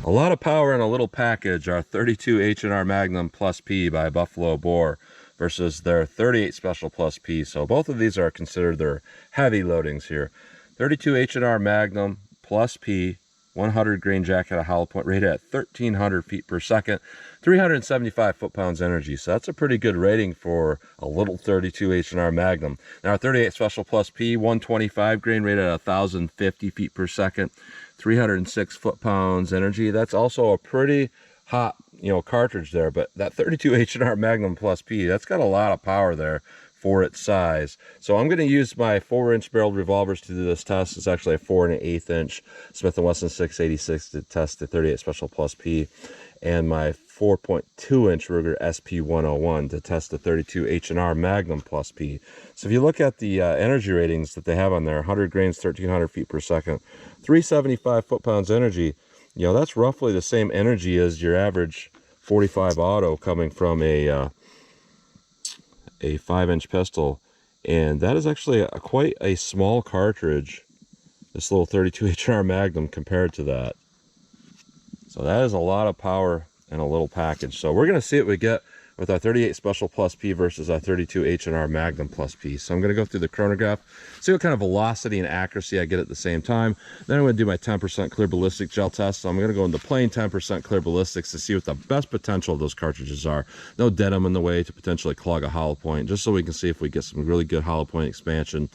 A lot of power in a little package. Our 32 H&R Magnum Plus P by Buffalo Bore versus their 38 Special Plus P. So both of these are considered their heavy loadings here. 32 H&R Magnum Plus P, 100 grain jacket at a hollow point, rated at 1,300 feet per second, 375 foot-pounds energy. So that's a pretty good rating for a little 32 H&R Magnum. Now our 38 Special Plus P, 125 grain, rated at 1,050 feet per second, 306 foot-pounds energy. That's also a pretty hot, cartridge there. But that 32 H&R Magnum Plus P, that's got a lot of power there for its size. So I'm going to use my 4-inch barreled revolvers to do this test. It's actually a 4 1/8 inch Smith & Wesson 686 to test the 38 Special Plus P, and my 4.2 inch Ruger SP101 to test the 32 H&R Magnum Plus P. So if you look at the energy ratings that they have on there, 100 grains, 1,300 feet per second, 375 foot-pounds energy, that's roughly the same energy as your average 45 auto coming from a 5-inch pistol. And that is actually quite a small cartridge, this little 32 H&R Magnum, compared to that. So that is a lot of power in a little package. So we're going to see what we get with our 38 Special Plus P versus our 32 H&R Magnum Plus P. So I'm going to go through the chronograph, see what kind of velocity and accuracy I get at the same time. Then I'm going to do my 10% clear ballistic gel test. So I'm going to go into plain 10% clear ballistics to see what the best potential of those cartridges are. No denim in the way to potentially clog a hollow point, just so we can see if we get some really good hollow point expansion,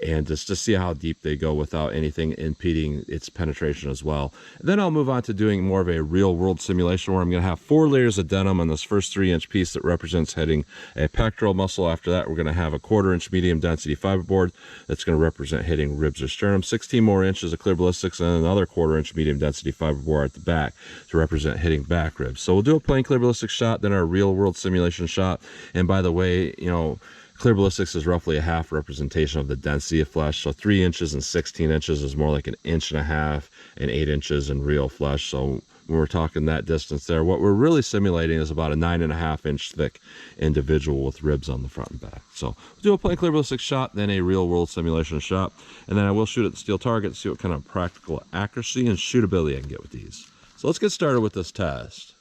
and just to see how deep they go without anything impeding its penetration as well. And then I'll move on to doing more of a real world simulation where I'm going to have 4 layers of denim on this first 3-inch piece that represents hitting a pectoral muscle. After that, we're going to have a 1/4 inch medium density fiberboard that's going to represent hitting ribs or sternum, 16 more inches of clear ballistics, and another 1/4 inch medium density fiberboard at the back to represent hitting back ribs. So we'll do a plain clear ballistics shot, then our real world simulation shot. And by the way, clear ballistics is roughly a half representation of the density of flesh. So 3 inches and 16 inches is more like 1.5 inches and 8 inches in real flesh. So when we're talking that distance there, what we're really simulating is about a 9.5 inch thick individual with ribs on the front and back. So we'll do a plain clear ballistics shot, then a real world simulation shot, and then I will shoot at the steel target to see what kind of practical accuracy and shootability I can get with these. So let's get started with this test.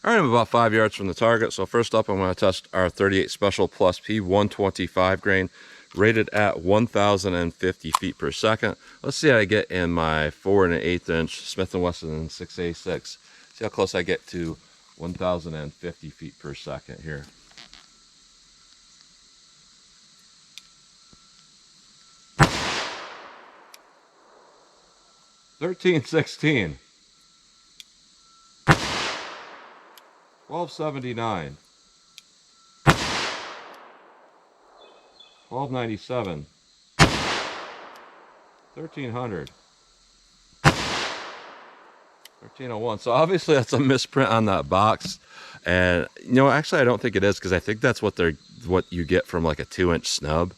All right, I'm about 5 yards from the target. So first up, I'm going to test our 38 Special Plus P 125 grain, rated at 1,050 feet per second. Let's see how I get in my 4 1/8 inch Smith & Wesson 686. See how close I get to 1,050 feet per second here. $13.16. 1279, 1297, 1300, 1301. So obviously that's a misprint on that box, and actually I don't think it is, because I think that's what you get from like a 2-inch snub,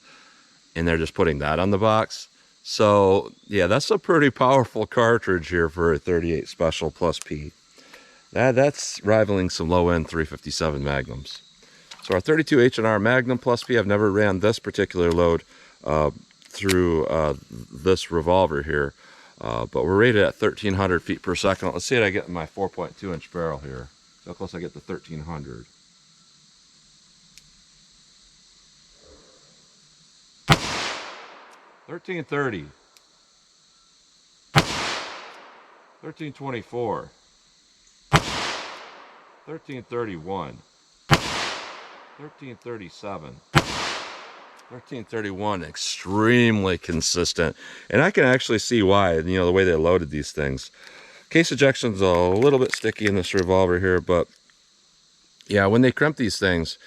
and they're just putting that on the box. So yeah, that's a pretty powerful cartridge here for a 38 Special Plus P. That's rivaling some low-end 357 Magnums. So our 32 H&R Magnum Plus P, I've never ran this particular load through this revolver here, but we're rated at 1,300 feet per second. Let's see what I get in my 4.2 inch barrel here. See how close I get to 1,300. $13.30, 13.24, 13.31, 13.37, 13.31. Extremely consistent, and I can actually see why. The way they loaded these things. Case ejection's a little bit sticky in this revolver here, but yeah, when they crimp these things,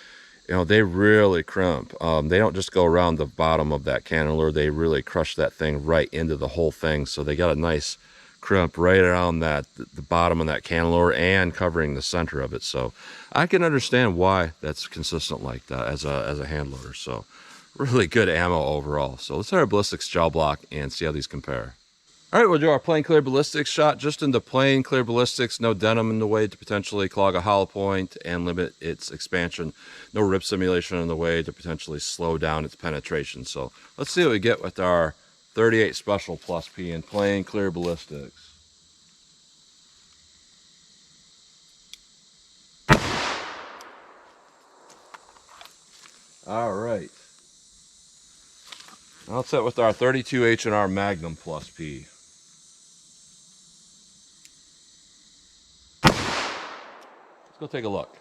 they really crimp. They don't just go around the bottom of that cannular, they really crush that thing right into the whole thing. So they got a nice crimp right around the bottom of that cannular and covering the center of it. So I can understand why that's consistent like that as a hand loader. So really good ammo overall. So let's hit our ballistics gel block and see how these compare. All right, we'll do our plain clear ballistics shot, just into plain clear ballistics, no denim in the way to potentially clog a hollow point and limit its expansion, no rip simulation in the way to potentially slow down its penetration. So let's see what we get with our 38 Special Plus P in plain clear ballistics. All right. Now let's set with our 32 H&R Magnum Plus P. Let's go take a look.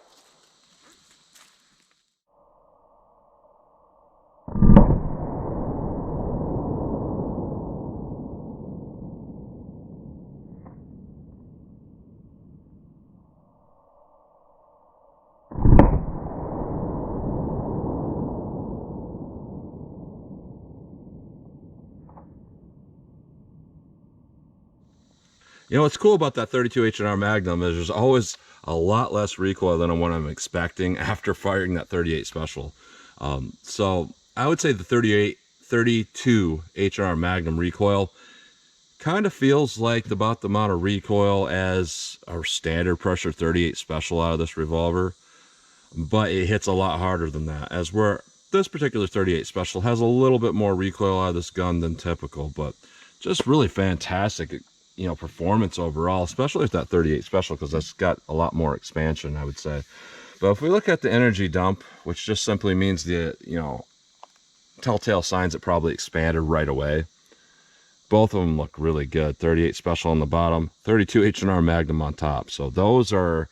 You know what's cool about that 32 H&R Magnum is there's always a lot less recoil than what I'm expecting after firing that 38 Special. So I would say the 32 H&R Magnum recoil kind of feels like about the amount of recoil as our standard pressure 38 Special out of this revolver, but it hits a lot harder than that, as where this particular 38 Special has a little bit more recoil out of this gun than typical, but just really fantastic, you know, performance overall, especially with that 38 Special, because that's got a lot more expansion, I would say. But if we look at the energy dump, which just simply means the, you know, telltale signs it probably expanded right away, both of them look really good. 38 Special on the bottom, 32 H&R Magnum on top. So those are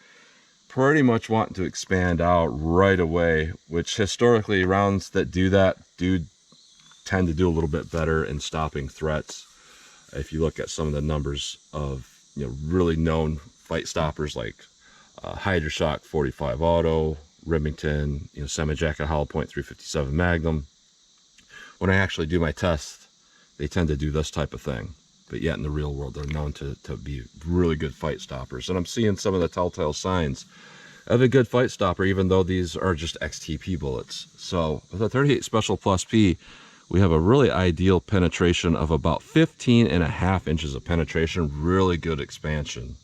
pretty much wanting to expand out right away, which historically rounds that do that do tend to do a little bit better in stopping threats. If you look at some of the numbers of, you know, really known fight stoppers like Hydra-Shock 45 Auto, Remington, you know, Semi-Jacket Hollow Point 357 Magnum, when I actually do my test, they tend to do this type of thing. But yet in the real world, they're known to be really good fight stoppers. And I'm seeing some of the telltale signs of a good fight stopper, even though these are just XTP bullets. So with a 38 Special Plus P, we have a really ideal penetration of about 15.5 inches of penetration. Really good expansion,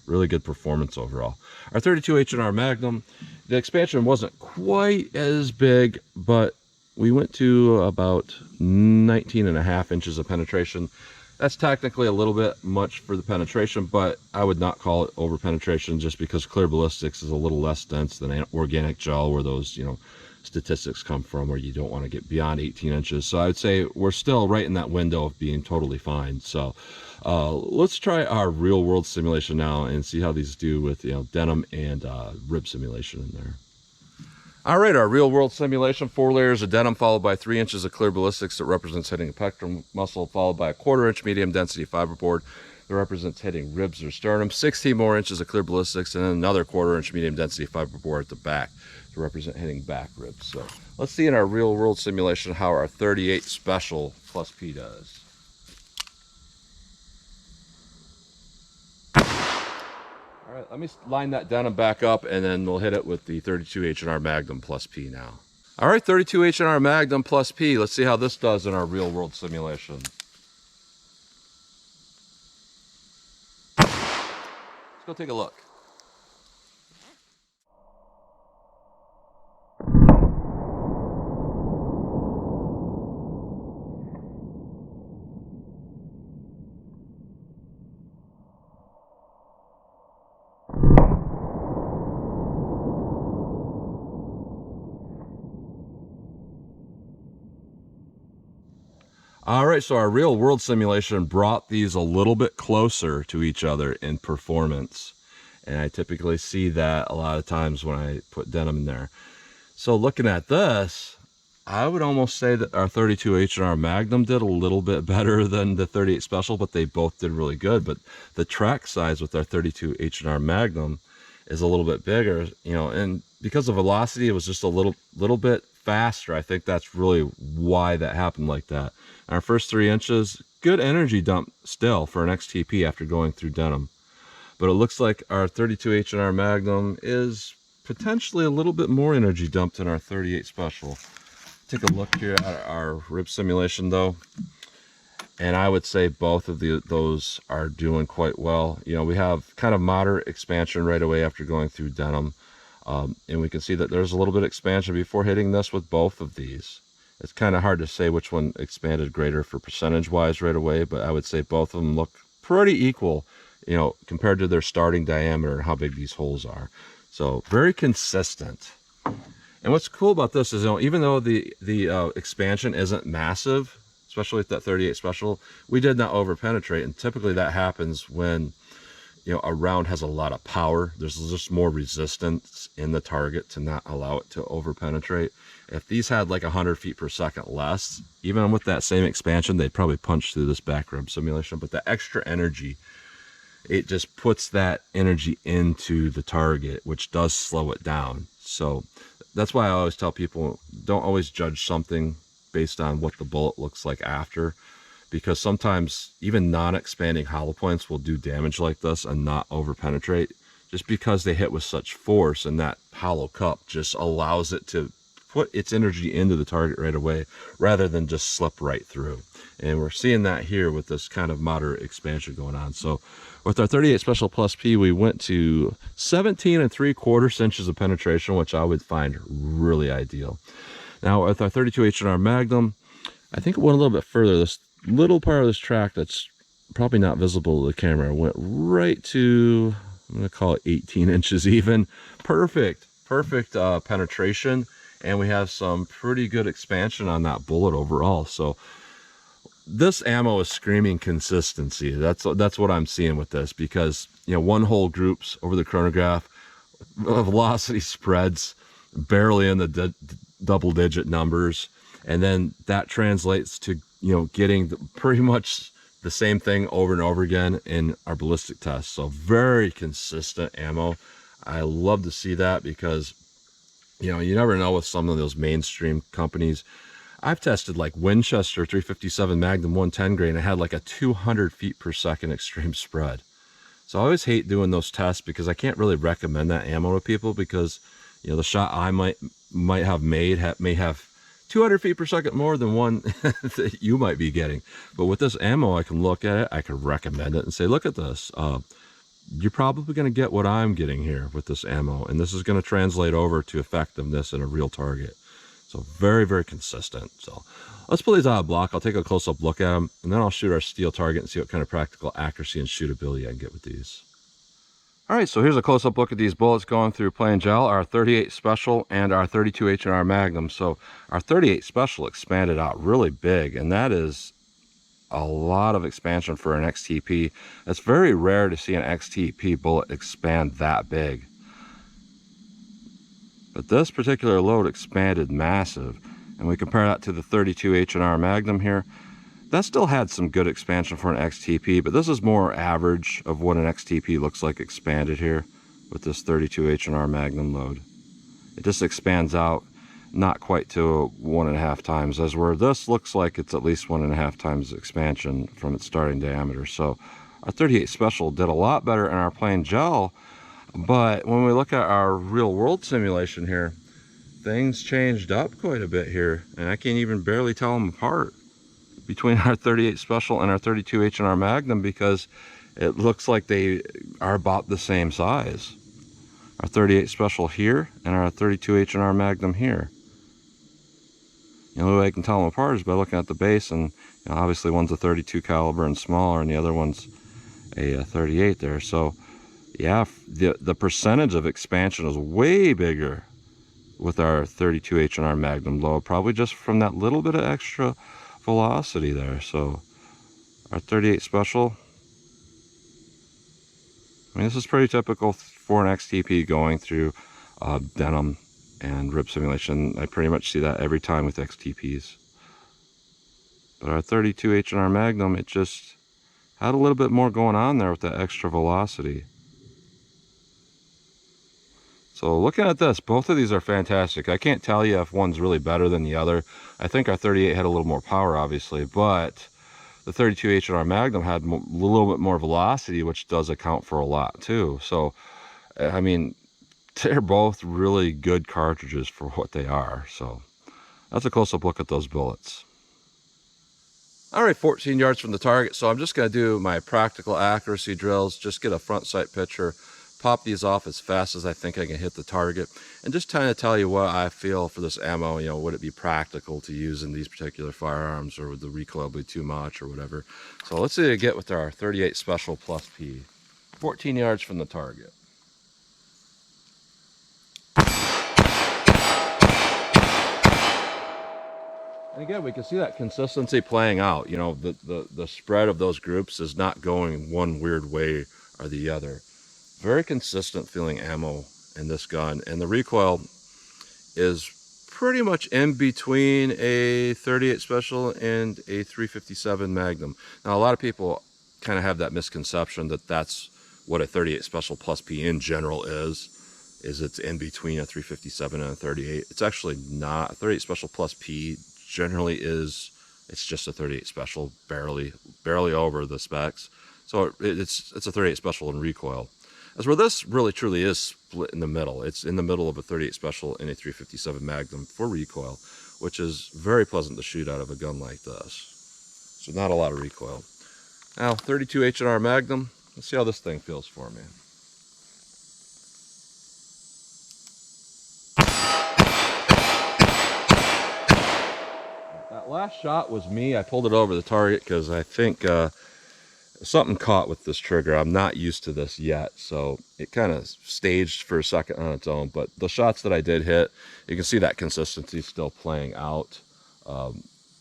really good performance overall. Our 32 H&R Magnum, the expansion wasn't quite as big, but we went to about 19.5 inches of penetration. That's technically a little bit much for the penetration, but I would not call it over penetration, just because clear ballistics is a little less dense than organic gel, where those, you know, statistics come from, where you don't want to get beyond 18 inches. So I would say we're still right in that window of being totally fine. So let's try our real world simulation now and see how these do with, you know, denim and rib simulation in there. All right, our real world simulation: 4 layers of denim followed by 3 inches of clear ballistics that represents hitting a pectoral muscle, followed by a 1/4 inch medium density fiberboard that represents hitting ribs or sternum, 16 more inches of clear ballistics, and then another 1/4 inch medium density fiberboard at the back to represent hitting back ribs. So let's see in our real world simulation how our 38 Special Plus P does. All right, let me line that denim back up, and then we'll hit it with the 32 H&R Magnum Plus P now. All right, 32 H&R Magnum Plus P. Let's see how this does in our real world simulation. Let's go take a look. All right, so our real world simulation brought these a little bit closer to each other in performance. And I typically see that a lot of times when I put denim in there. So looking at this, I would almost say that our 32 H&R Magnum did a little bit better than the 38 Special, but they both did really good. But the track size with our 32 H&R Magnum is a little bit bigger, you know, and because of velocity, it was just a little bit faster. I think that's really why that happened like that. Our first 3 inches, good energy dump still for an XTP after going through denim. But it looks like our 32 H&R Magnum is potentially a little bit more energy dumped than our 38 Special. Take a look here at our rib simulation though, and I would say both of those are doing quite well. You know, we have kind of moderate expansion right away after going through denim, and we can see that there's a little bit of expansion before hitting this with both of these. It's kind of hard to say which one expanded greater for percentage wise right away, but I would say both of them look pretty equal, you know, compared to their starting diameter and how big these holes are. So very consistent. And what's cool about this is, you know, even though the expansion isn't massive, especially with that 38 special, we did not over penetrate. And typically that happens when, you know, a round has a lot of power. There's just more resistance in the target to not allow it to over penetrate. If these had like 100 feet per second less, even with that same expansion, they'd probably punch through this back rub simulation. But the extra energy, it just puts that energy into the target, which does slow it down. So that's why I always tell people, don't always judge something based on what the bullet looks like after, because sometimes even non-expanding hollow points will do damage like this and not over penetrate, just because they hit with such force, and that hollow cup just allows it to put its energy into the target right away rather than just slip right through. And we're seeing that here with this kind of moderate expansion going on. So with our 38 Special Plus P, we went to 17 3/4 inches of penetration, which I would find really ideal. Now with our 32 H&R Magnum, I think it went a little bit further. This little part of this track that's probably not visible to the camera went right to, I'm going to call it 18 inches even. Perfect penetration. And we have some pretty good expansion on that bullet overall. So this ammo is screaming consistency. That's what I'm seeing with this, because, you know, one hole groups over the chronograph, velocity spreads barely in the double digit numbers, and then that translates to, you know, getting pretty much the same thing over and over again in our ballistic tests. So very consistent ammo. I love to see that, because, you know, you never know with some of those mainstream companies. I've tested like Winchester 357 Magnum 110 grain. I had like a 200 feet per second extreme spread. So I always hate doing those tests, because I can't really recommend that ammo to people, because, you know, the shot I might have made may have 200 feet per second more than one that you might be getting. But with this ammo, I can look at it, I can recommend it and say, look at this. You're probably going to get what I'm getting here with this ammo, and this is going to translate over to effectiveness in a real target. So very, very consistent. So let's pull these out of block. I'll take a close-up look at them, and then I'll shoot our steel target and see what kind of practical accuracy and shootability I can get with these. All right, so here's a close-up look at these bullets going through plain gel, our 38 Special and our 32 H&R Magnum. So our 38 Special expanded out really big, and that is a lot of expansion for an XTP. It's very rare to see an XTP bullet expand that big. But this particular load expanded massive, and we compare that to the 32 H&R Magnum here. That still had some good expansion for an XTP, but this is more average of what an XTP looks like expanded here with this 32 H&R Magnum load. It just expands out not quite to 1.5 times, as where this looks like it's at least 1.5 times expansion from its starting diameter. So our 38 Special did a lot better in our plain gel, but when we look at our real world simulation here, things changed up quite a bit here, and I can't even barely tell them apart between our 38 Special and our 32 H&R Magnum, because it looks like they are about the same size. Our 38 Special here and our 32 H&R Magnum here. The only way I can tell them apart is by looking at the base, and, you know, obviously one's a 32 caliber and smaller, and the other one's a 38 there. So yeah, the percentage of expansion is way bigger with our 32 H&R Magnum load, probably just from that little bit of extra velocity there. So our 38 Special, I mean, this is pretty typical for an XTP going through denim and rib simulation. I pretty much see that every time with XTPs. But our 32 H&R Magnum, it just had a little bit more going on there with that extra velocity. So looking at this, both of these are fantastic. I can't tell you if one's really better than the other. I think our 38 had a little more power, obviously, but the 32 H&R Magnum had a little bit more velocity, which does account for a lot too. So, I mean, they're both really good cartridges for what they are. So that's a close-up look at those bullets. All right, 14 yards from the target. So I'm just going to do my practical accuracy drills, just get a front sight picture, pop these off as fast as I think I can hit the target, and just kind of tell you what I feel for this ammo. You know, would it be practical to use in these particular firearms, or would the recoil be too much or whatever? So let's see what I get with our 38 Special Plus P. 14 yards from the target. And again, we can see that consistency playing out. You know, the spread of those groups is not going one weird way or the other. Very consistent feeling ammo in this gun, and the recoil is pretty much in between a 38 Special and a 357 Magnum. Now, a lot of people kind of have that misconception that that's what a 38 Special Plus P in general is it's in between a 357 and a 38. It's actually not. A 38 Special Plus P generally is, it's just a 38 Special, barely over the specs. So it's a 38 Special in recoil. As where this really truly is split in the middle. It's in the middle of a 38 Special and a 357 Magnum for recoil, which is very pleasant to shoot out of a gun like this. So not a lot of recoil. Now, 32 H&R Magnum. Let's see how this thing feels for me. That last shot was me. I pulled it over the target because I think something caught with this trigger. I'm not used to this yet, so it kind of staged for a second on its own. But the shots that I did hit, you can see that consistency still playing out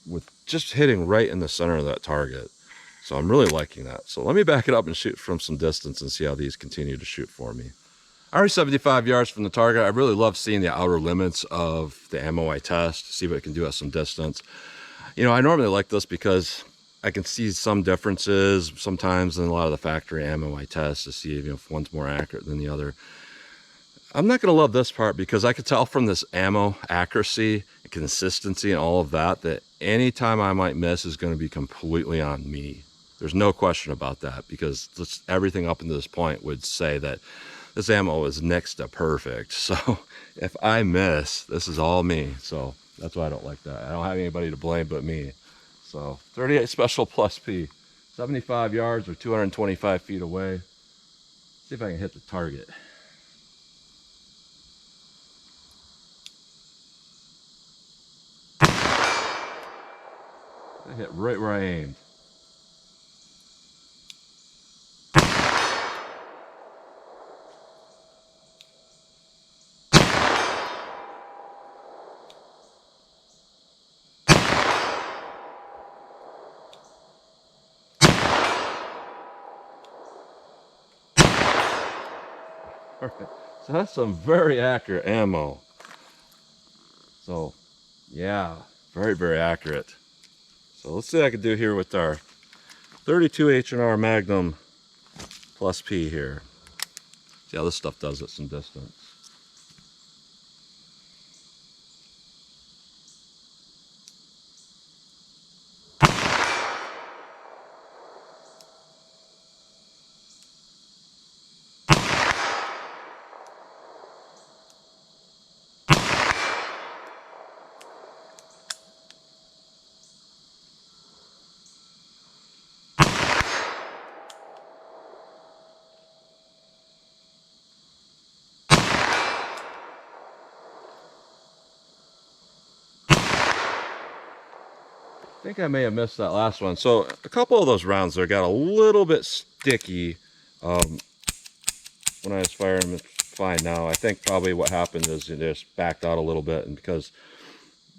with just hitting right in the center of that target. So I'm really liking that. So let me back it up and shoot from some distance and see how these continue to shoot for me. Already 75 yards from the target. I really love seeing the outer limits of the ammo I test, see what it can do at some distance. You know, I normally like this because I can see some differences sometimes in a lot of the factory ammo I test to see if one's more accurate than the other. I'm not going to love this part because I could tell from this ammo accuracy, consistency, and all of that, that any time I might miss is going to be completely on me. There's no question about that, because just everything up until this point would say that this ammo is next to perfect. So if I miss, this is all me. So that's why I don't like that. I don't have anybody to blame but me. So 38 Special Plus P, 75 yards or 225 feet away. See if I can hit the target. I hit right where I aimed. Perfect. So that's some very accurate ammo. So yeah, very accurate. So let's see what I can do here with our 32 H&R Magnum Plus P here. See how this stuff does at some distance. I think I may have missed that last one. So a couple of those rounds there got a little bit sticky when I was firing them. Fine now. I think probably what happened is they just backed out a little bit, and because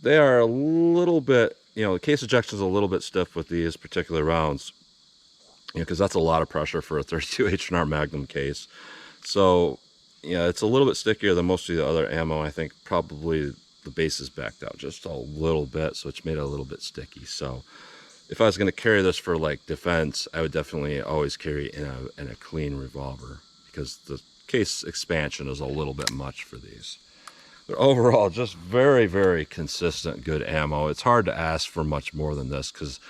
they are a little bit, the case ejection is a little bit stiff with these particular rounds, because that's a lot of pressure for a 32 H&R Magnum case. So yeah, it's a little bit stickier than most of the other ammo. I think probably the base is backed out just a little bit, so it's made it a little bit sticky. So if I was going to carry this for like defense, I would definitely always carry in a clean revolver, because the case expansion is a little bit much for these. But overall, just very consistent, good ammo. It's hard to ask for much more than this, because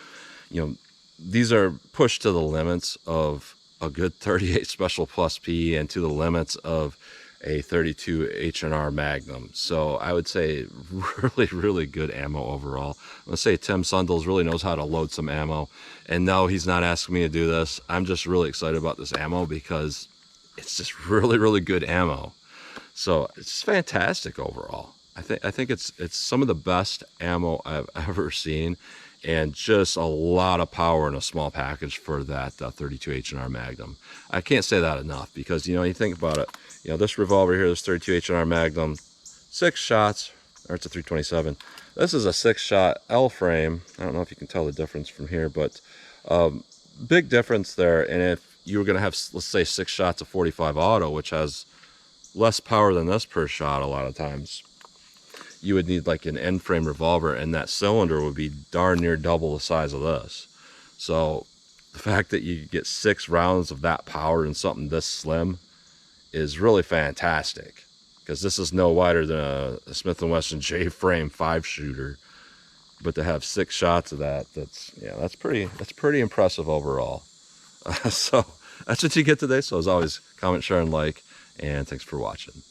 these are pushed to the limits of a good 38 Special Plus P and to the limits of a 32 H&R Magnum. So I would say really good ammo overall. Let's say Tim Sundles really knows how to load some ammo. And no, he's not asking me to do this. I'm just really excited about this ammo because it's just really good ammo. So it's fantastic overall. I think it's some of the best ammo I've ever seen, and just a lot of power in a small package for that 32 H&R Magnum. I can't say that enough, because you think about it. This revolver here, this 32 H&R Magnum, 6 shots, or it's a 327. This is a 6-shot L frame. I don't know if you can tell the difference from here, but big difference there. And if you were going to have, let's say, 6 shots of 45 auto, which has less power than this per shot a lot of times, you would need like an end frame revolver, and that cylinder would be darn near double the size of this. So the fact that you get 6 rounds of that power in something this slim is really fantastic, because this is no wider than a Smith & Wesson J-frame 5-shooter, but to have 6 shots of that, that's pretty impressive overall. So that's what you get today. So as always, comment, share, and like, and thanks for watching.